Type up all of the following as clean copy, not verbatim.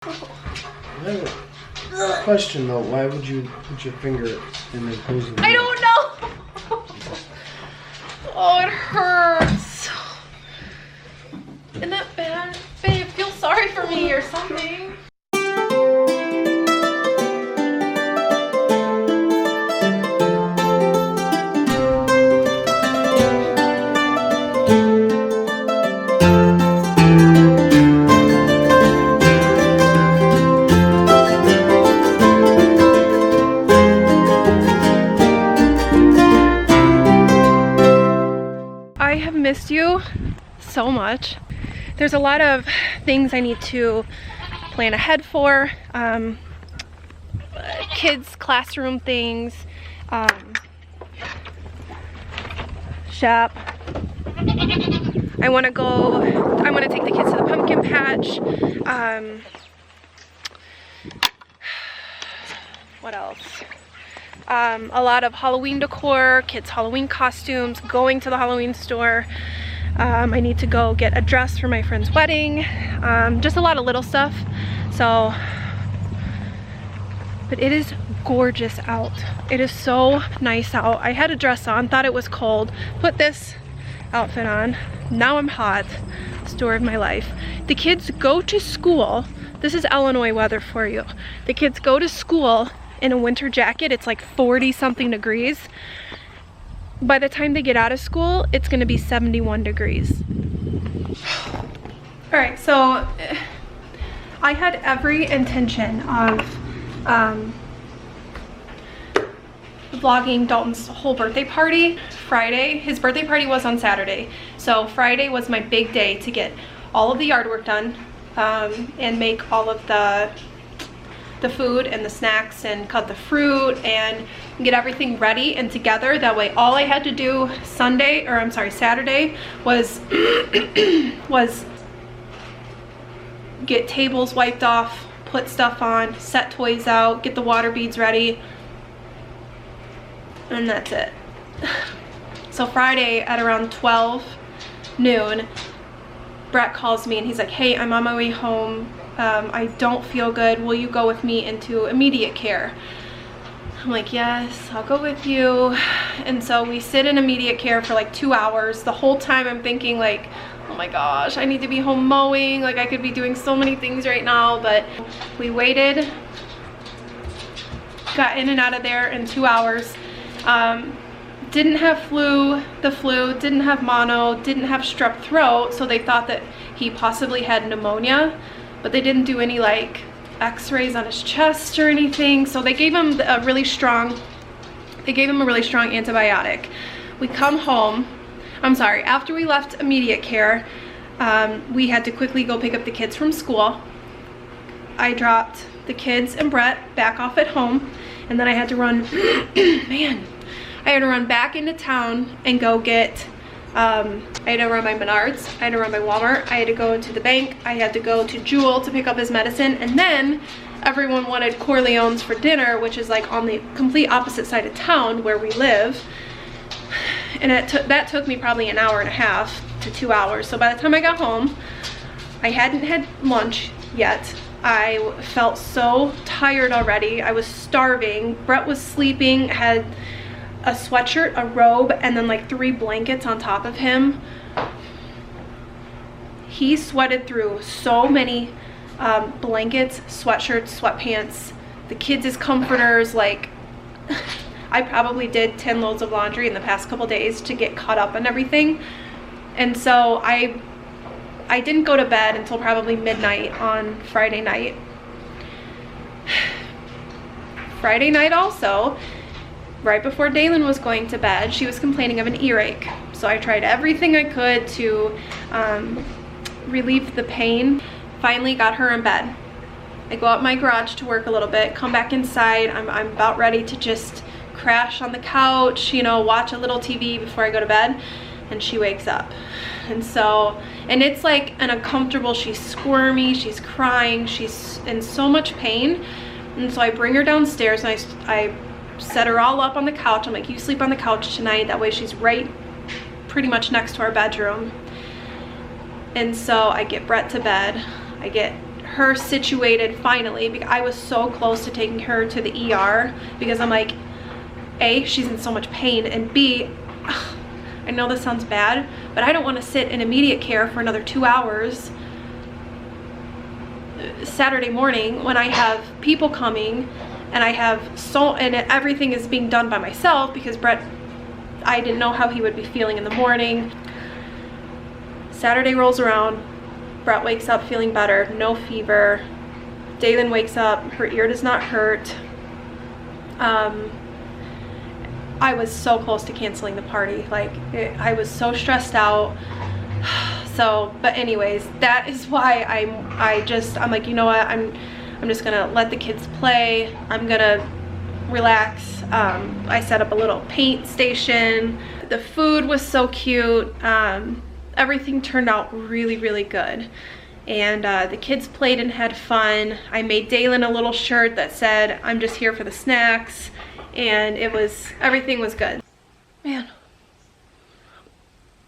I have a question though. Why would you put your finger in the opposing? I don't know. Oh, it hurts. Isn't that bad? Babe, feel sorry for me or something. I have missed you so much. There's a lot of things I need to plan ahead for. Kids' classroom things, shop. I want to take the kids to the pumpkin patch. What else? A lot of Halloween decor, kids' Halloween costumes, going to the Halloween store. I need to go get a dress for my friend's wedding. Just a lot of little stuff. So, but it is gorgeous out. It is so nice out. I had a dress on, thought it was cold, put this outfit on. Now I'm hot. Story of my life. The kids go to school. This is Illinois weather for you. The kids go to school in a winter jacket. It's like 40 something degrees. By the time they get out of school, it's gonna be 71 degrees. All right, so I had every intention of vlogging Dalton's whole birthday party Friday. His birthday party was on Saturday. So Friday was my big day to get all of the yard work done and make all of the food and the snacks and cut the fruit and get everything ready and together. That way all I had to do Saturday was was get tables wiped off, put stuff on, set toys out, get the water beads ready, and that's it. So Friday at around 12 noon, Brett calls me and he's like, hey, I'm on my way home. I don't feel good. Will you go with me into immediate care? I'm like, yes, I'll go with you. And so we sit in immediate care for like 2 hours. The whole time I'm thinking like, oh my gosh, I need to be home mowing. Like I could be doing so many things right now, but we waited, got in and out of there in 2 hours. Didn't have the flu, didn't have mono, didn't have strep throat. So they thought that he possibly had pneumonia, but they didn't do any like x-rays on his chest or anything. So they gave him a really strong antibiotic. We come home, after we left immediate care, we had to quickly go pick up the kids from school. I dropped the kids and Brett back off at home, and then I had to run, I had to run back into town and go get, I had to run by Menards, I had to run by Walmart, I had to go into the bank, I had to go to Jewel to pick up his medicine, and then everyone wanted Corleone's for dinner, which is like on the complete opposite side of town where we live. And that took me probably an hour and a half to 2 hours. So by the time I got home, I hadn't had lunch yet. I felt so tired already. I was starving. Brett was sleeping, had a sweatshirt, a robe, and then like 3 blankets on top of him. He sweated through so many blankets, sweatshirts, sweatpants, the kids' comforters. Like I probably did 10 loads of laundry in the past couple days to get caught up on everything. And so I didn't go to bed until probably midnight on Friday night. Friday night also, right before Daylin was going to bed, she was complaining of an earache. So I tried everything I could to relieve the pain. Finally got her in bed. I go out my garage to work a little bit, come back inside. I'm about ready to just crash on the couch, you know, watch a little TV before I go to bed, and she wakes up. And so, and it's like an uncomfortable, she's squirmy, she's crying, she's in so much pain. And so I bring her downstairs and I set her all up on the couch. I'm like, you sleep on the couch tonight. That way she's right pretty much next to our bedroom. And so I get Brett to bed. I get her situated finally, because I was so close to taking her to the ER because I'm like, A, she's in so much pain, and B, I know this sounds bad, but I don't want to sit in immediate care for another 2 hours Saturday morning when I have people coming, and and everything is being done by myself because Brett, I didn't know how he would be feeling in the morning. Saturday rolls around, Brett wakes up feeling better, no fever. Daylin wakes up, her ear does not hurt. I was so close to canceling the party. Like, I was so stressed out. So, but anyways, that is why I'm like, you know what, I'm just gonna let the kids play. I'm gonna relax. I set up a little paint station. The food was so cute. Everything turned out really, really good. And the kids played and had fun. I made Daylin a little shirt that said, "I'm just here for the snacks." And everything was good. Man,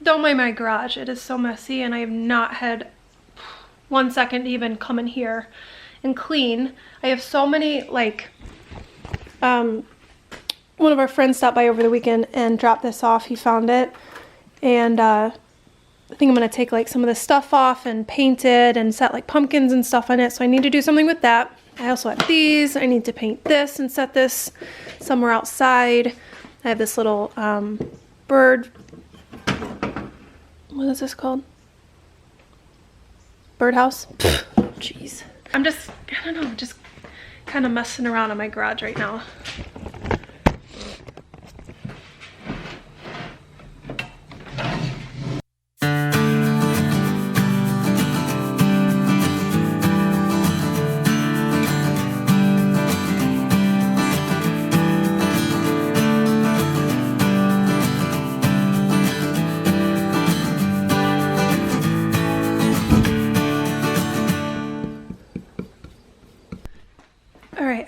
don't mind my garage. It is so messy, and I have not had 1 second to even come in here and clean. I have so many, like, one of our friends stopped by over the weekend and dropped this off. He found it, and I think I'm gonna take like some of this stuff off and paint it and set like pumpkins and stuff on it. So I need to do something with that. I also have these. I need to paint this and set this somewhere outside. I have this little bird. What is this called? Birdhouse? Jeez. I don't know, just kind of messing around in my garage right now.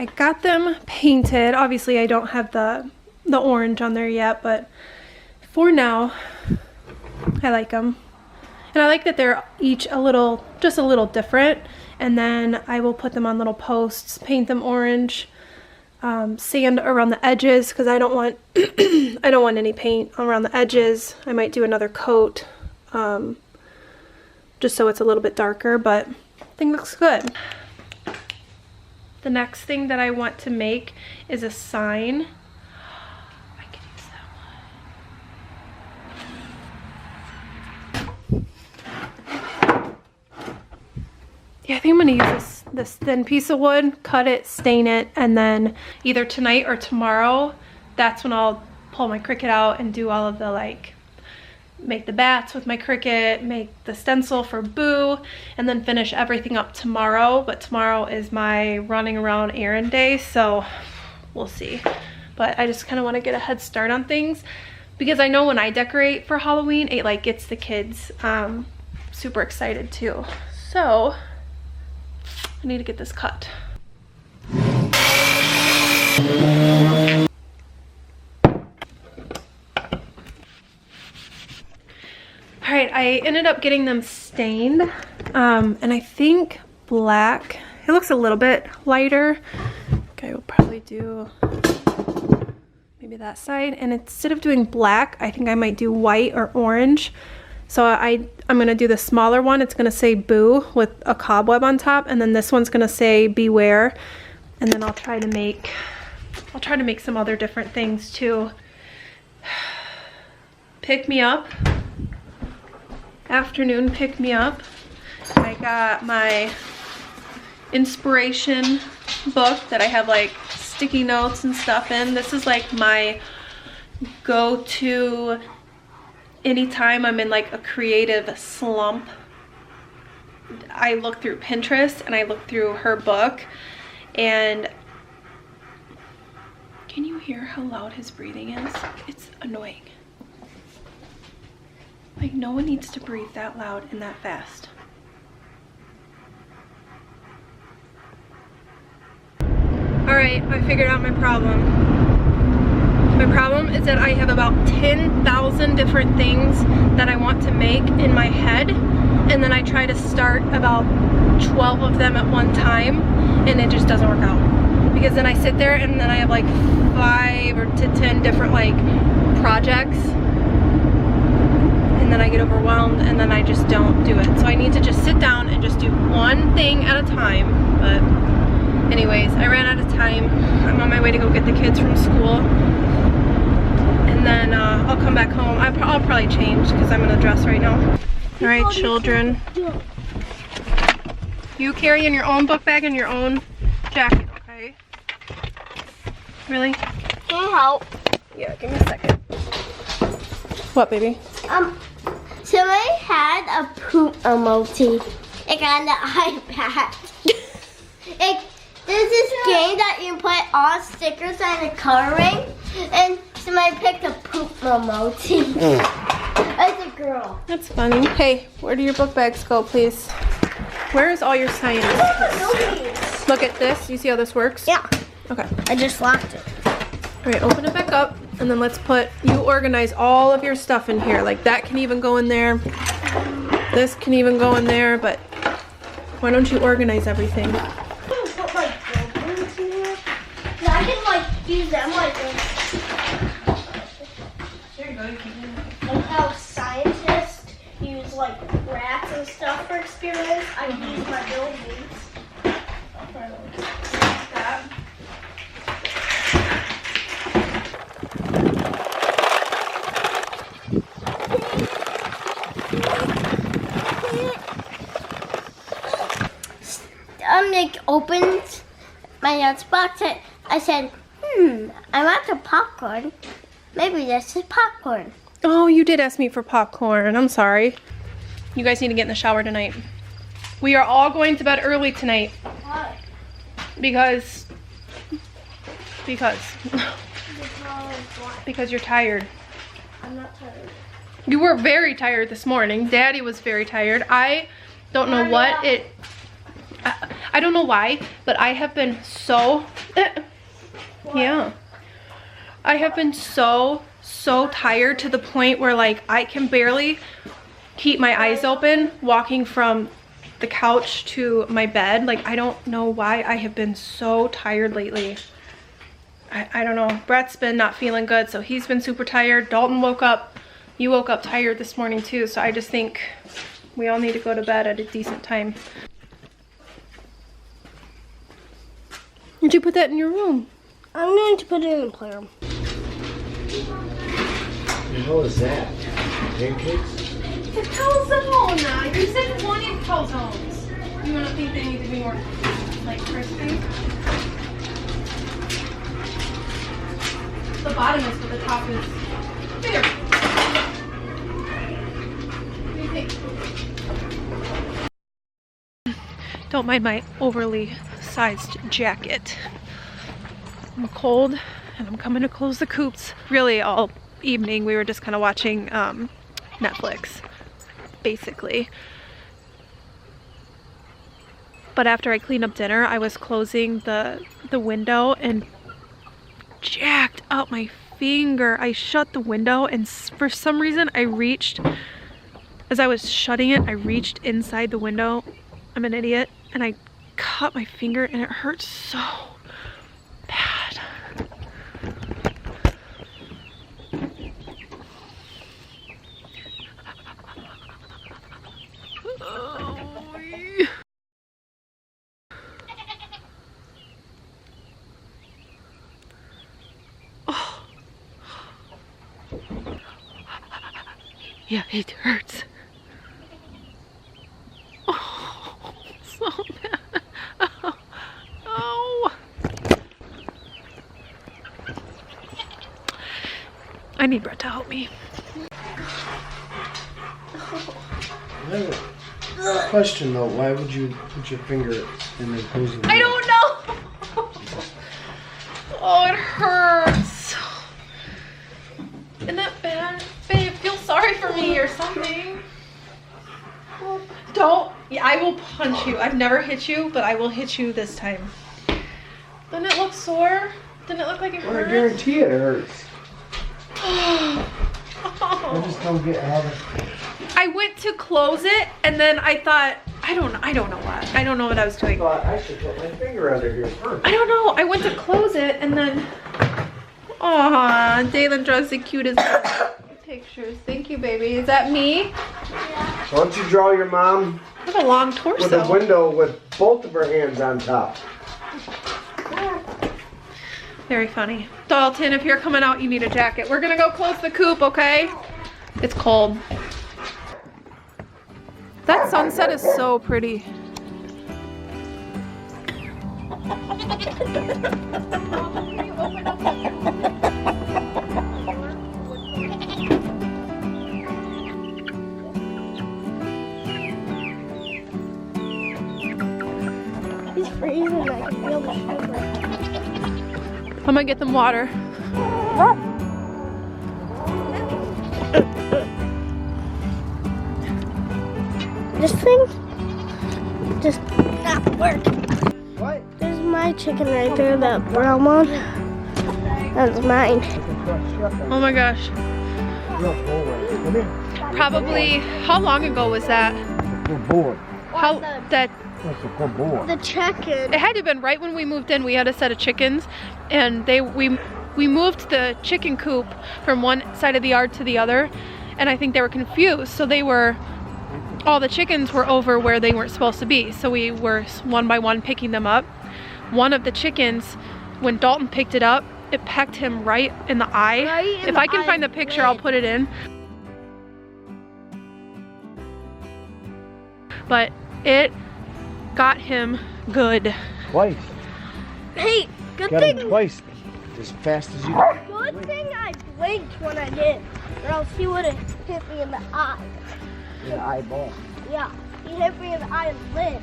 I got them painted. Obviously I don't have the orange on there yet, but for now I like them. And I like that they're each just a little different. And then I will put them on little posts, paint them orange, sand around the edges because I don't want I don't want any paint around the edges. I might do another coat just so it's a little bit darker, but I think it looks good. The next thing that I want to make is a sign. I can use that one. Yeah, I think I'm gonna use this thin piece of wood, cut it, stain it, and then either tonight or tomorrow, that's when I'll pull my Cricut out and do all of the, like, make the bats with my Cricut, make the stencil for Boo, and then finish everything up tomorrow. But tomorrow is my running around errand day, so we'll see. But I just kind of want to get a head start on things because I know when I decorate for Halloween, it like gets the kids super excited too. So I need to get this cut. Alright, I ended up getting them stained, and I think black. It looks a little bit lighter. Okay, we'll probably do maybe that side. And instead of doing black, I think I might do white or orange. So I'm going to do the smaller one. It's going to say Boo with a cobweb on top, and then this one's going to say Beware. And then I'll try to make some other different things too. Pick me up. Afternoon pick me up. I got my inspiration book that I have like sticky notes and stuff in. This is like my go-to anytime I'm in like a creative slump. I look through Pinterest and I look through her book. And can you hear how loud his breathing is? It's annoying. Like, no one needs to breathe that loud and that fast. Alright, I figured out my problem. My problem is that I have about 10,000 different things that I want to make in my head, and then I try to start about 12 of them at one time, and it just doesn't work out. Because then I sit there and then I have like 5 to 10 different like projects, and then I get overwhelmed and then I just don't do it. So I need to just sit down and just do one thing at a time. But anyways, I ran out of time. I'm on my way to go get the kids from school, and then I'll come back home. I'll probably change because I'm in a dress right now. All right, children, you carry in your own book bag and your own jacket, okay? Really? Can I help? Yeah, give me a second. What, baby? Somebody had a poop emoji, like on the iPad. There's this game that you put all stickers on the coloring, and somebody picked a poop emoji. It's a girl. That's funny. Hey, where do your book bags go, please? Where is all your science? Look at this. You see how this works? Yeah. Okay. I just locked it. All right, open it back up, and then let's you organize all of your stuff in here. Like that can even go in there. This can even go in there, but why don't you organize everything? Put like buildings in here. I can like use them like this. There you go. Like how scientists use like rats and stuff for experiments. I can use my buildings. Nick opened my lunchbox and I said, I want the popcorn. Maybe this is popcorn. Oh, you did ask me for popcorn. I'm sorry. You guys need to get in the shower tonight. We are all going to bed early tonight. Why? Because Because you're tired. I'm not tired. You were very tired this morning. Daddy was very tired. I don't know what it... I don't know why, but I have been so... Yeah. I have been so tired to the point where like I can barely keep my eyes open walking from the couch to my bed. Like I don't know why I have been so tired lately. I don't know. Brett's been not feeling good, so he's been super tired. Dalton woke up. You woke up tired this morning too, so I just think we all need to go to bed at a decent time. Did you put that in your room? I'm going to put it in the playroom. What was that? Pancakes? It's a calzone. You said you wanted calzones. You don't think they need to be more like crispy? The bottom is, but the top is bigger. What do you think? Don't mind my overly sized jacket. I'm cold and I'm coming to close the coops. Really all evening we were just kind of watching Netflix basically, but after I cleaned up dinner I was closing the window and jacked out my finger. I shut the window and for some reason as I was shutting it, I reached inside the window. I'm an idiot, and I cut my finger and it hurts so bad. Oh. Yeah, it hurts. Oh, so bad. Oh. I need Brett to help me. I have a question though. Why would you put your finger in the opposing? I don't know. Oh, it hurts. Isn't that bad? Babe, feel sorry for me or something. Don't. Yeah, I will punch you. I've never hit you, but I will hit you this time. Doesn't it look sore? Doesn't it look like it Well, hurts? I guarantee it hurts. Oh. I just don't get how I went to close it and then I thought, I don't know what. I don't know what I was I doing. thought I should put my finger under here first. I don't know. I went to close it and then. Aw, Dalen draws the cutest pictures. Thank you, baby. Is that me? So why don't you draw your mom I have a long with a torso. window with both of her hands on top? Very funny. Dalton, if you're coming out, you need a jacket. We're gonna go close the coop, okay? It's cold. That sunset is so pretty. He's freezing. I can feel the shiver. I'm gonna get them water. This thing just not working. What? There's my chicken right there, that brown one. That's mine. Oh my gosh. Come here. Probably, how long ago was that? We're bored. How, that, That's a good boy. The chicken. it had to have been right when we moved in. We had a set of chickens and we moved the chicken coop from one side of the yard to the other, and I think they were confused. So all the chickens were over where they weren't supposed to be. So we were one by one picking them up. One of the chickens, when Dalton picked it up, it pecked him right in the eye. Right in If the I can find the picture, I'll put it in. But it got him good. Twice. Hey, good Got thing. him twice. As fast as you can. Good thing I blinked when I did, or else he would have hit me in the eye. In the eyeball. Yeah, he hit me in the eyelid.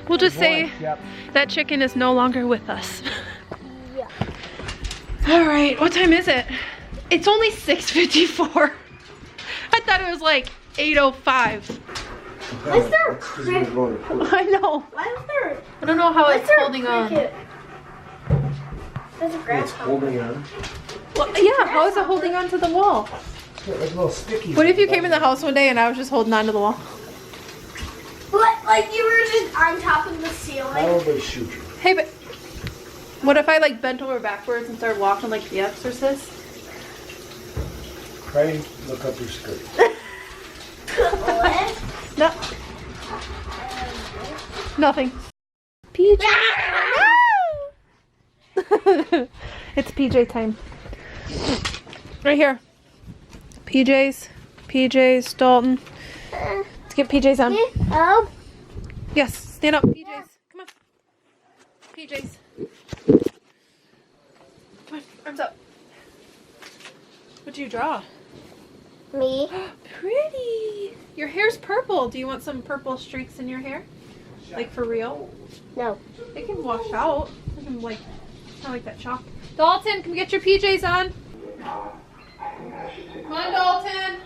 We'll just say Yep. that chicken is no longer with us. Yeah. All right, what time is it? It's only 6:54. I thought it was like 8:05. Why is there a That's 'cause you were going to poop. I know. Why is there? I don't know how Why it's is there holding a on. cricket? There's a It's grasshopper. holding on. Well, yeah, how is it holding on to the wall? It's got like little stickies. What if you came in the house one day and I was just holding on to the wall? What? Like you were just on top of the ceiling? Probably shoot you. Hey, but what if I like bent over backwards and started walking like The Exorcist? Try and look up your skirt. What? No. Nothing. PJ. It's PJ time. Right here. PJ's, Dalton. Let's get PJ's on. Oh. Yes, stand up, PJ's. Come on. PJ's. Come on, arms up. What do you draw? Me. Pretty. Your hair's purple. Do you want some purple streaks in your hair? Like for real? No. They can wash out. They can like, not like that chalk. Dalton, come get your PJs on. Come on, Dalton.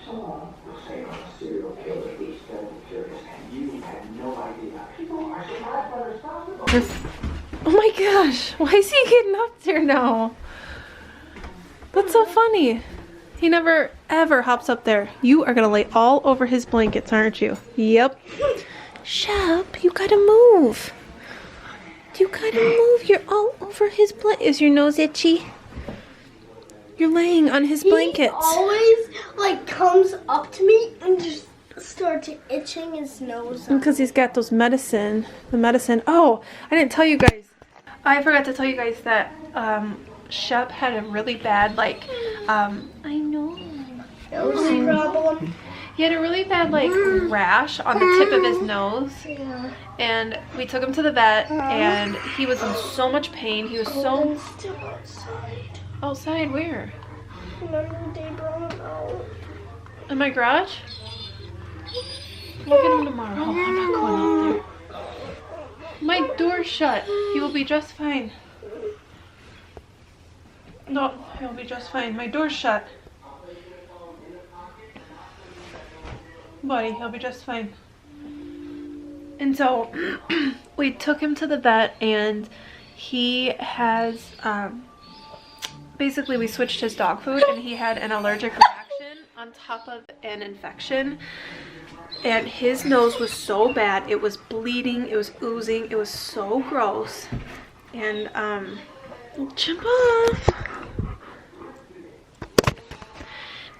Oh my gosh, why is he getting up there now? That's so funny. He never ever hops up there. You are gonna lay all over his blankets, aren't you? Yep. Shep, you gotta move. You gotta move. You're all over his blanket. Is your nose itchy? You're laying on his blankets. He always like comes up to me and just starts itching his nose. Because he's got those medicine. The medicine. Oh, I didn't tell you guys. I forgot to tell you guys that Shep had a really bad I know. Nose problem. He had a really bad rash on the tip of his nose. Yeah. And we took him to the vet and he was in so much pain. He was so Still outside. outside where? Remember they brought him out. In my garage? We'll get him tomorrow. Oh, I'm not going out there. My door's shut. He will be just fine. No, he'll be just fine. My door's shut. Buddy, he'll be just fine. And so we took him to the vet and he has basically we switched his dog food and he had an allergic reaction on top of an infection. and his nose was so bad. It was bleeding, it was oozing, it was so gross. And jump off.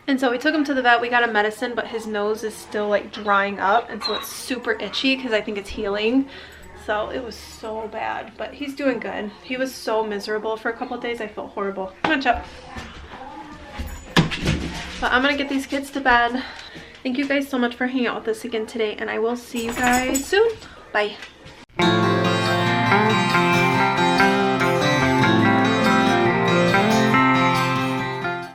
And so we took him to the vet. We got a medicine, but his nose is still like drying up, and so it's super itchy because I think it's healing. So it was so bad, but he's doing good. He was so miserable for a couple of days. I felt horrible. Come on, Chuck. But I'm gonna get these kids to bed. Thank you guys so much for hanging out with us again today, and I will see you guys soon. Bye.